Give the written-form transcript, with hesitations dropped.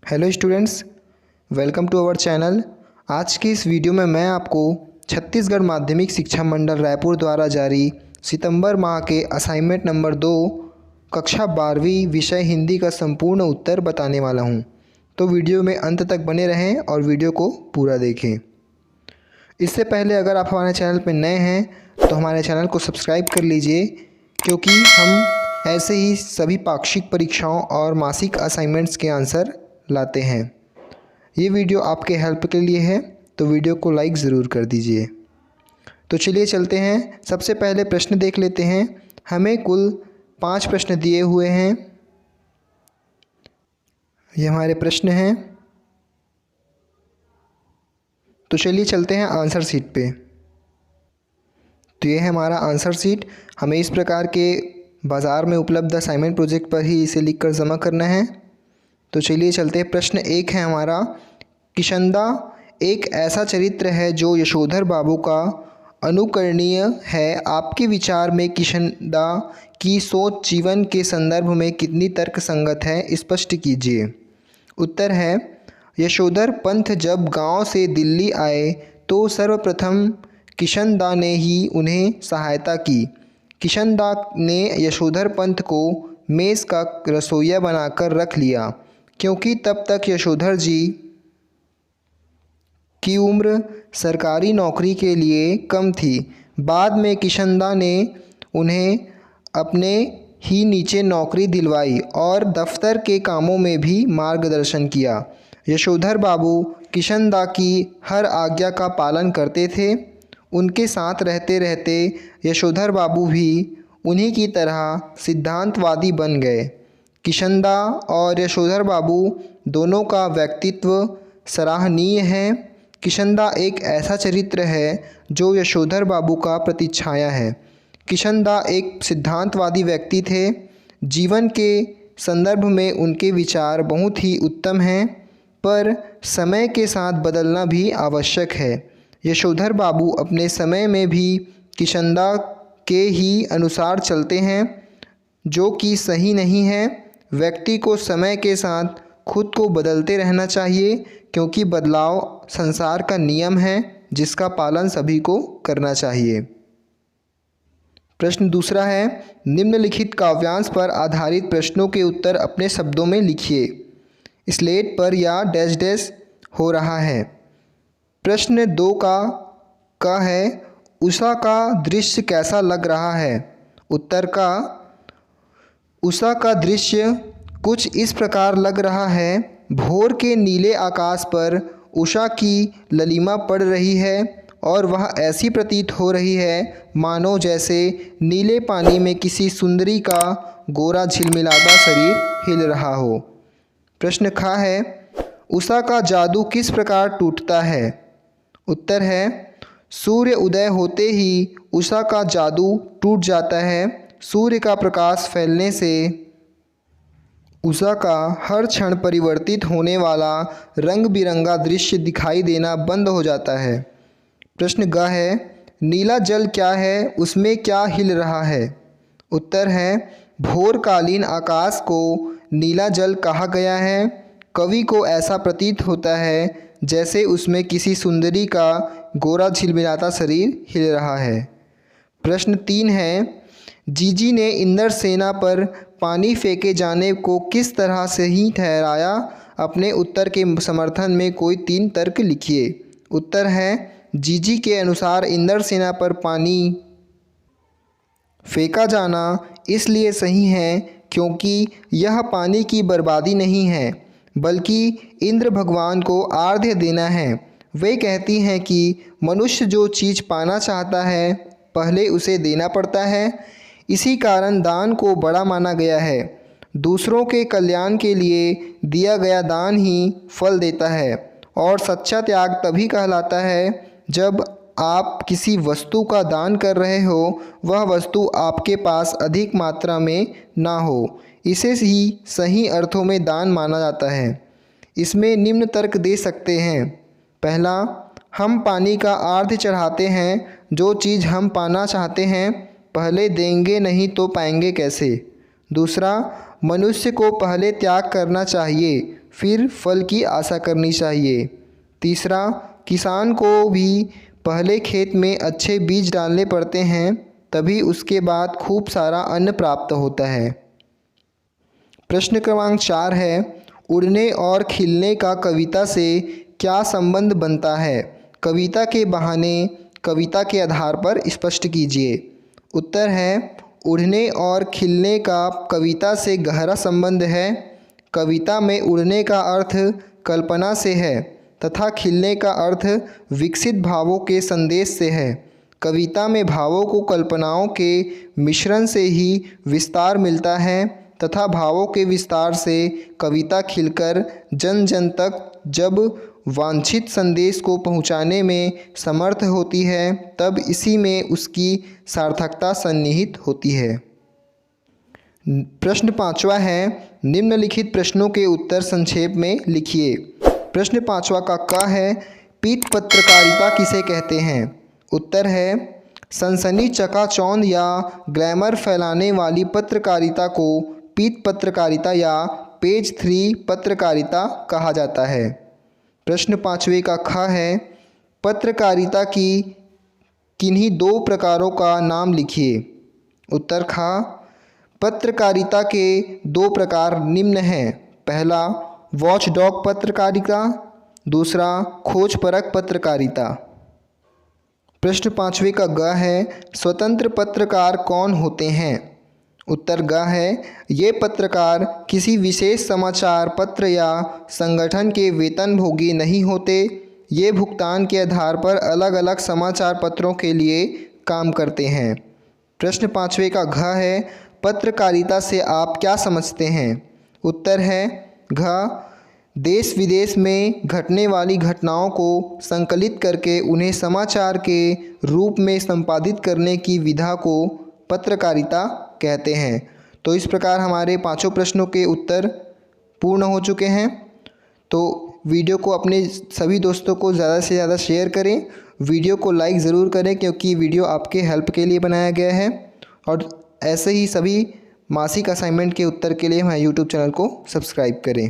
Hello students, welcome to our channel. आज की इस वीडियो में मैं आपको छत्तीसगढ़ माध्यमिक शिक्षा मंडल रायपुर द्वारा जारी सितंबर माह के असाइनमेंट नंबर 2 कक्षा 12वीं विषय हिंदी का संपूर्ण उत्तर बताने वाला हूं। तो वीडियो में अंत तक बने रहें और वीडियो को पूरा देखें। इससे पहले अगर आप हमारे चैनल पर नए हैं तो हमारे चैनल को सब्सक्राइब कर लीजिए, क्योंकि हम ऐसे ही सभी पाक्षिक परीक्षाओं और मासिक असाइनमेंट्स के आंसर लाते हैं। ये वीडियो आपके हेल्प के लिए है, तो वीडियो को लाइक ज़रूर कर दीजिए। तो चलिए चलते हैं। सबसे पहले प्रश्न देख लेते हैं। हमें कुल 5 प्रश्न दिए हुए हैं। ये हमारे प्रश्न हैं। तो चलिए चलते हैं आंसर शीट पे। तो ये है हमारा आंसर शीट। हमें इस प्रकार के बाज़ार में उपलब्ध असाइनमेंट प्रोजेक्ट पर ही इसे लिखकर जमा करना है। तो चलिए चलते हैं। प्रश्न 1 है हमारा, किशनदा एक ऐसा चरित्र है जो यशोधर बाबू का अनुकरणीय है। आपके विचार में किशनदा की सोच जीवन के संदर्भ में कितनी तर्कसंगत है, स्पष्ट कीजिए। उत्तर है, यशोधर पंत जब गांव से दिल्ली आए तो सर्वप्रथम किशनदा ने ही उन्हें सहायता की। किशनदा ने यशोधर पंत को मेज़ का रसोइया बनाकर रख लिया, क्योंकि तब तक यशोधर जी की उम्र सरकारी नौकरी के लिए कम थी। बाद में किशनदा ने उन्हें अपने ही नीचे नौकरी दिलवाई और दफ्तर के कामों में भी मार्गदर्शन किया। यशोधर बाबू किशनदा की हर आज्ञा का पालन करते थे। उनके साथ रहते रहते यशोधर बाबू भी उन्हीं की तरह सिद्धांतवादी बन गए। किशनदा और यशोधर बाबू दोनों का व्यक्तित्व सराहनीय है। किशनदा एक ऐसा चरित्र है जो यशोधर बाबू का प्रतिच्छाया है। किशनदा एक सिद्धांतवादी व्यक्ति थे। जीवन के संदर्भ में उनके विचार बहुत ही उत्तम हैं, पर समय के साथ बदलना भी आवश्यक है। यशोधर बाबू अपने समय में भी किशनदा के ही अनुसार चलते हैं, जो कि सही नहीं है। व्यक्ति को समय के साथ खुद को बदलते रहना चाहिए, क्योंकि बदलाव संसार का नियम है जिसका पालन सभी को करना चाहिए। प्रश्न दूसरा है, निम्नलिखित काव्यांश पर आधारित प्रश्नों के उत्तर अपने शब्दों में लिखिए। स्लेट पर या डैश डैश हो रहा है। प्रश्न 2 का है, उषा का दृश्य कैसा लग रहा है। उत्तर का, उषा का दृश्य कुछ इस प्रकार लग रहा है। भोर के नीले आकाश पर उषा की ललिमा पड़ रही है और वह ऐसी प्रतीत हो रही है मानो जैसे नीले पानी में किसी सुंदरी का गोरा झिलमिलाता शरीर हिल रहा हो। प्रश्न खा है, उषा का जादू किस प्रकार टूटता है। उत्तर है, सूर्य उदय होते ही उषा का जादू टूट जाता है। सूर्य का प्रकाश फैलने से उषा का हर क्षण परिवर्तित होने वाला रंग बिरंगा दृश्य दिखाई देना बंद हो जाता है। प्रश्न ग है, नीला जल क्या है, उसमें क्या हिल रहा है। उत्तर है, भोरकालीन आकाश को नीला जल कहा गया है। कवि को ऐसा प्रतीत होता है जैसे उसमें किसी सुंदरी का गोरा झिलमिलाता शरीर हिल रहा है। प्रश्न 3 है, जीजी ने इंद्रसेना पर पानी फेंके जाने को किस तरह से ही ठहराया। अपने उत्तर के समर्थन में कोई 3 तर्क लिखिए। उत्तर है, जीजी के अनुसार इंद्रसेना पर पानी फेंका जाना इसलिए सही है क्योंकि यह पानी की बर्बादी नहीं है, बल्कि इंद्र भगवान को आर्घ्य देना है। वे कहती हैं कि मनुष्य जो चीज़ पाना चाहता है पहले उसे देना पड़ता है। इसी कारण दान को बड़ा माना गया है। दूसरों के कल्याण के लिए दिया गया दान ही फल देता है, और सच्चा त्याग तभी कहलाता है जब आप किसी वस्तु का दान कर रहे हो, वह वस्तु आपके पास अधिक मात्रा में ना हो। इसे ही सही अर्थों में दान माना जाता है। इसमें निम्न तर्क दे सकते हैं। पहला, हम पानी का आर्घ्य चढ़ाते हैं। जो चीज़ हम पाना चाहते हैं पहले देंगे नहीं तो पाएंगे कैसे। दूसरा, मनुष्य को पहले त्याग करना चाहिए, फिर फल की आशा करनी चाहिए। तीसरा, किसान को भी पहले खेत में अच्छे बीज डालने पड़ते हैं, तभी उसके बाद खूब सारा अन्न प्राप्त होता है। प्रश्न क्रमांक 4 है, उड़ने और खिलने का कविता से क्या संबंध बनता है? कविता के बहाने कविता के आधार पर स्पष्ट कीजिए। उत्तर है, उड़ने और खिलने का कविता से गहरा संबंध है। कविता में उड़ने का अर्थ कल्पना से है तथा खिलने का अर्थ विकसित भावों के संदेश से है। कविता में भावों को कल्पनाओं के मिश्रण से ही विस्तार मिलता है तथा भावों के विस्तार से कविता खिलकर जन जन तक जब वांछित संदेश को पहुंचाने में समर्थ होती है, तब इसी में उसकी सार्थकता सन्निहित होती है। प्रश्न 5वां है, निम्नलिखित प्रश्नों के उत्तर संक्षेप में लिखिए। प्रश्न 5वां का क है, पीठ पत्रकारिता किसे कहते हैं? उत्तर है, सनसनी चकाचौंध या ग्लैमर फैलाने वाली पत्रकारिता को पीठ पत्रकारिता या पेज 3 पत्रकारिता कहा जाता है। प्रश्न 5वें का ख है, पत्रकारिता की किन्हीं 2 प्रकारों का नाम लिखिए। उत्तर ख, पत्रकारिता के 2 प्रकार निम्न हैं। पहला, वॉचडॉग पत्रकारिता, दूसरा खोजपरक पत्रकारिता। प्रश्न 5वें का ग है, स्वतंत्र पत्रकार कौन होते हैं? उत्तर ग है, ये पत्रकार किसी विशेष समाचार पत्र या संगठन के वेतनभोगी नहीं होते। ये भुगतान के आधार पर अलग अलग समाचार पत्रों के लिए काम करते हैं। प्रश्न 5वें का घ है, पत्रकारिता से आप क्या समझते हैं? उत्तर है घ, देश विदेश में घटने वाली घटनाओं को संकलित करके उन्हें समाचार के रूप में संपादित करने की विधा को पत्रकारिता कहते हैं। तो इस प्रकार हमारे 5 प्रश्नों के उत्तर पूर्ण हो चुके हैं। तो वीडियो को अपने सभी दोस्तों को ज़्यादा से ज़्यादा शेयर करें। वीडियो को लाइक ज़रूर करें, क्योंकि वीडियो आपके हेल्प के लिए बनाया गया है। और ऐसे ही सभी मासिक असाइनमेंट के उत्तर के लिए हमारे यूट्यूब चैनल को सब्सक्राइब करें।